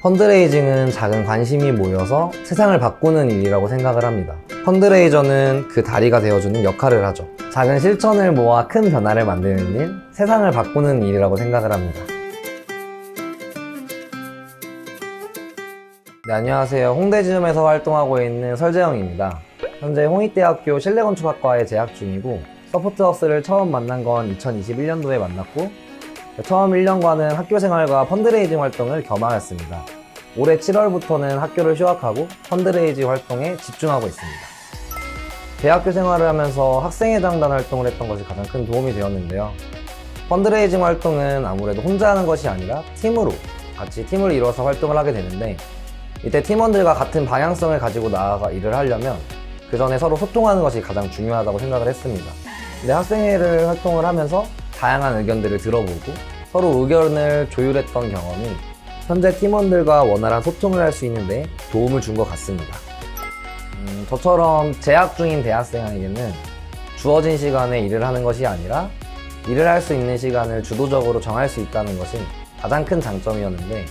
펀드레이징은 작은 관심이 모여서 세상을 바꾸는 일이라고 생각을 합니다. 펀드레이저는 그 다리가 되어주는 역할을 하죠. 작은 실천을 모아 큰 변화를 만드는 일, 세상을 바꾸는 일이라고 생각을 합니다. 네, 안녕하세요. 홍대지점에서 활동하고 있는 설재영입니다. 현재 홍익대학교 실내건축학과에 재학 중이고, 서포트하우스를 처음 만난 건 2021년도에 만났고, 처음 1년간은 학교생활과 펀드레이징 활동을 겸하였습니다. 올해 7월부터는 학교를 휴학하고 펀드레이징 활동에 집중하고 있습니다. 대학교 생활을 하면서 학생회장단 활동을 했던 것이 가장 큰 도움이 되었는데요. 펀드레이징 활동은 아무래도 혼자 하는 것이 아니라 같이 팀을 이뤄서 활동을 하게 되는데, 이때 팀원들과 같은 방향성을 가지고 나아가 일을 하려면 그 전에 서로 소통하는 것이 가장 중요하다고 생각을 했습니다. 근데 학생회를 활동을 하면서 다양한 의견들을 들어보고 서로 의견을 조율했던 경험이 현재 팀원들과 원활한 소통을 할 수 있는데 도움을 준 것 같습니다. 저처럼 재학 중인 대학생에게는 주어진 시간에 일을 하는 것이 아니라 일을 할 수 있는 시간을 주도적으로 정할 수 있다는 것이 가장 큰 장점이었는데,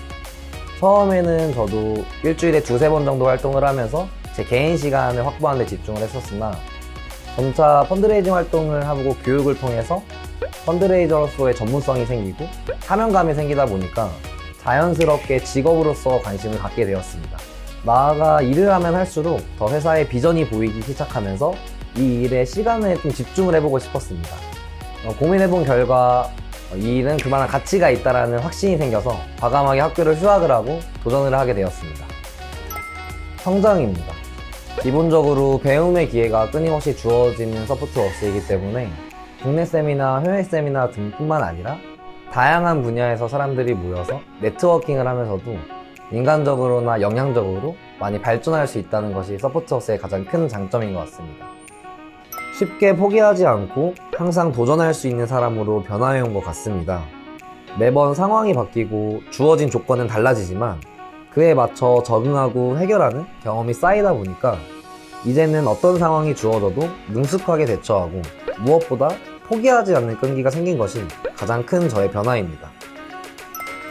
처음에는 저도 일주일에 2-3번 정도 활동을 하면서 제 개인 시간을 확보하는 데 집중을 했었으나, 점차 펀드레이징 활동을 하고 교육을 통해서 펀드레이저로서의 전문성이 생기고 사명감이 생기다 보니까 자연스럽게 직업으로서 관심을 갖게 되었습니다. 나아가 일을 하면 할수록 더 회사의 비전이 보이기 시작하면서 이 일에 시간을 좀 집중을 해보고 싶었습니다. 고민해본 결과 이 일은 그만한 가치가 있다는 확신이 생겨서 과감하게 학교를 휴학을 하고 도전을 하게 되었습니다. 성장입니다. 기본적으로 배움의 기회가 끊임없이 주어지는 서포트워크이기 때문에 국내 세미나, 해외 세미나 등뿐만 아니라 다양한 분야에서 사람들이 모여서 네트워킹을 하면서도 인간적으로나 영양적으로 많이 발전할 수 있다는 것이 서포트워크의 가장 큰 장점인 것 같습니다. 쉽게 포기하지 않고 항상 도전할 수 있는 사람으로 변화해온 것 같습니다. 매번 상황이 바뀌고 주어진 조건은 달라지지만 그에 맞춰 적응하고 해결하는 경험이 쌓이다 보니까 이제는 어떤 상황이 주어져도 능숙하게 대처하고 무엇보다 포기하지 않는 끈기가 생긴 것이 가장 큰 저의 변화입니다.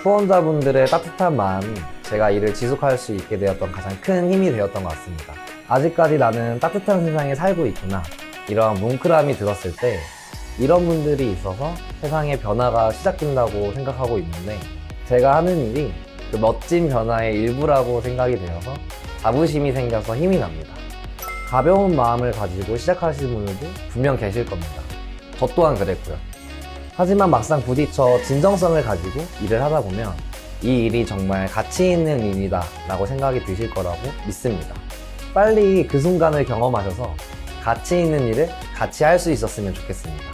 후원자분들의 따뜻한 마음이 제가 일을 지속할 수 있게 되었던 가장 큰 힘이 되었던 것 같습니다. 아직까지 나는 따뜻한 세상에 살고 있구나, 이러한 뭉클함이 들었을 때 이런 분들이 있어서 세상의 변화가 시작된다고 생각하고 있는데, 제가 하는 일이 그 멋진 변화의 일부라고 생각이 되어서 자부심이 생겨서 힘이 납니다. 가벼운 마음을 가지고 시작하시는 분들도 분명 계실 겁니다. 저 또한 그랬고요. 하지만 막상 부딪혀 진정성을 가지고 일을 하다 보면 이 일이 정말 가치 있는 일이다 라고 생각이 드실 거라고 믿습니다. 빨리 그 순간을 경험하셔서 가치 있는 일을 같이 할 수 있었으면 좋겠습니다.